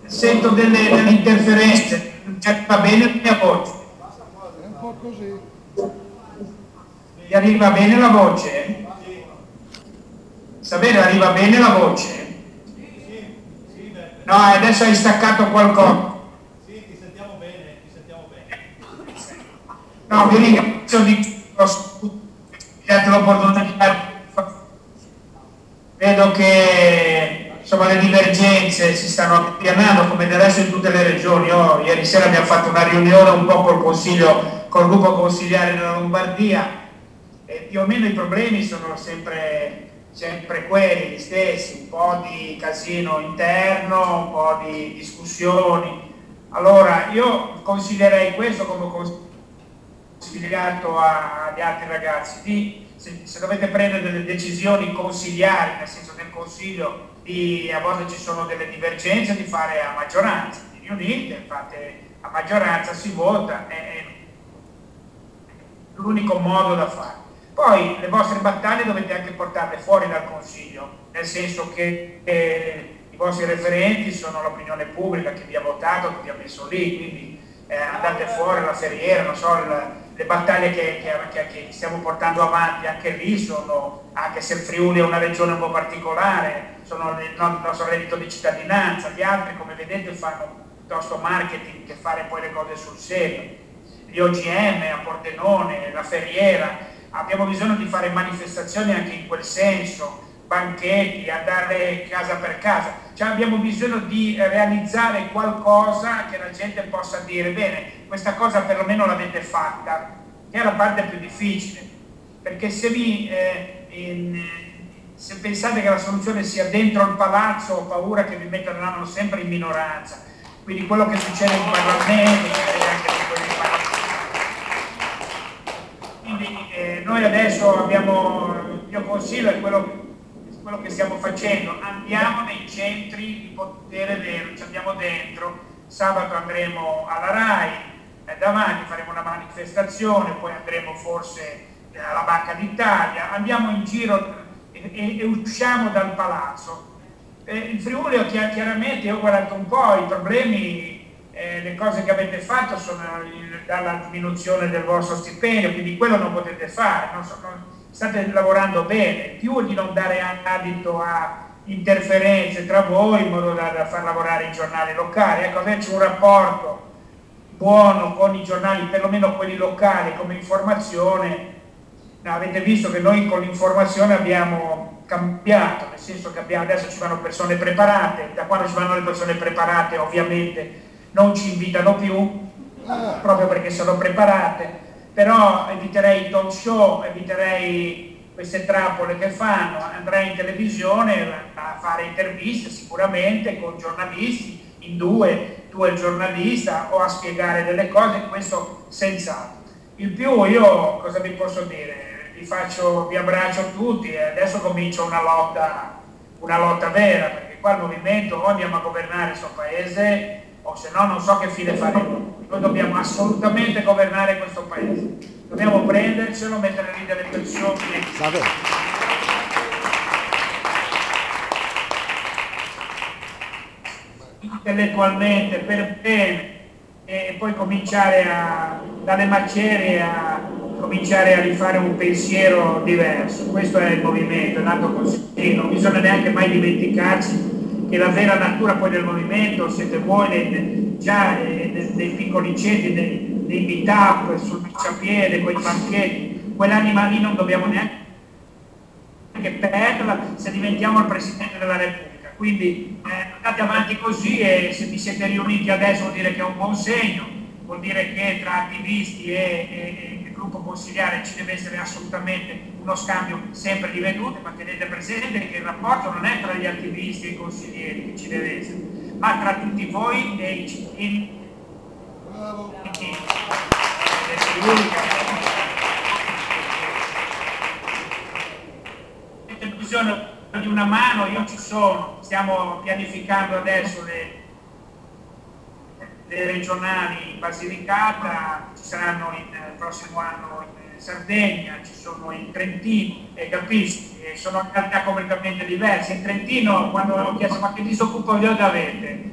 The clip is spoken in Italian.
sento delle interferenze, va bene la mia voce? È un po' così. Vi arriva bene la voce? Sapete, arriva bene la voce? No, adesso hai staccato qualcosa. Sì, ti sentiamo bene, ti sentiamo bene. No, vi ringrazio di date l'opportunità. Vedo che insomma le divergenze si stanno appianando come del resto in tutte le regioni. Ieri sera abbiamo fatto una riunione un po' col gruppo consigliare della Lombardia e più o meno i problemi sono sempre quelli, gli stessi, un po' di casino interno, un po' di discussioni. Allora io consiglierei questo come consigliato agli altri ragazzi, se dovete prendere delle decisioni consigliari, nel senso del consiglio, a volte ci sono delle divergenze, di fare a maggioranza, vi riunite, fate a maggioranza, si vota, è l'unico modo da fare. Poi le vostre battaglie dovete anche portarle fuori dal Consiglio, nel senso che i vostri referenti sono l'opinione pubblica che vi ha votato, che vi ha messo lì, quindi andate fuori la ferriera, non so, le battaglie che stiamo portando avanti anche lì sono, anche se il Friuli è una regione un po' particolare, sono il nostro reddito di cittadinanza, gli altri come vedete fanno piuttosto marketing che fare poi le cose sul serio, gli OGM a Pordenone, la ferriera. Abbiamo bisogno di fare manifestazioni anche in quel senso, banchetti, andare casa per casa, cioè abbiamo bisogno di realizzare qualcosa che la gente possa dire bene, questa cosa perlomeno l'avete fatta, che è la parte più difficile, perché se pensate che la soluzione sia dentro il palazzo, ho paura che vi metteranno sempre in minoranza, quindi quello che succede in Parlamento succede anche in quelli in Parlamento. Quindi noi adesso abbiamo, il mio consiglio è quello che stiamo facendo, andiamo nei centri di potere vero, ci andiamo dentro, sabato andremo alla RAI, davanti faremo una manifestazione, poi andremo forse alla Banca d'Italia, andiamo in giro e usciamo dal palazzo. Il Friuli chiaramente, io ho guardato un po' i problemi, le cose che avete fatto sono dalla diminuzione del vostro stipendio, quindi quello non potete fare, state lavorando bene, più di non dare adito a interferenze tra voi in modo da far lavorare i giornali locali, ecco, averci un rapporto buono con i giornali, perlomeno quelli locali come informazione. Avete visto che noi con l'informazione abbiamo cambiato, nel senso che adesso ci vanno persone preparate, da quando ci vanno le persone preparate ovviamente non ci invitano più, proprio perché sono preparate, però eviterei i talk show, eviterei queste trappole che fanno, andrei in televisione a fare interviste sicuramente con giornalisti, in due il giornalista o a spiegare delle cose, questo senz'altro. In più io cosa vi posso dire? Vi abbraccio tutti e adesso comincia una lotta vera, perché qua il movimento o andiamo a governare questo paese o se no non so che fine faremo. Noi dobbiamo assolutamente governare questo paese, dobbiamo prendercelo, mettere lì delle persone intellettualmente per bene e poi cominciare dalle macerie a cominciare a rifare un pensiero diverso. Questo è il movimento, è nato così, non bisogna neanche mai dimenticarci che la vera natura poi del movimento siete voi dei piccoli centri, dei meet-up sul marciapiede, quei banchetti, quell'anima lì non dobbiamo neanche perderla se diventiamo il Presidente della Repubblica. Quindi andate avanti così e se vi siete riuniti adesso vuol dire che è un buon segno, vuol dire che tra attivisti e il gruppo consigliare ci deve essere assolutamente uno scambio sempre di vedute, ma tenete presente che il rapporto non è tra gli attivisti e i consiglieri che ci deve essere, ma tra tutti voi e i cittadini. Bravo. Avete bisogno di una mano, io ci sono, stiamo pianificando adesso le regionali in Basilicata, ci saranno il prossimo anno in Sardegna, ci sono in Trentino, capisci? Sono realtà completamente diverse. In Trentino, quando ho chiesto ma che disoccupazione avete?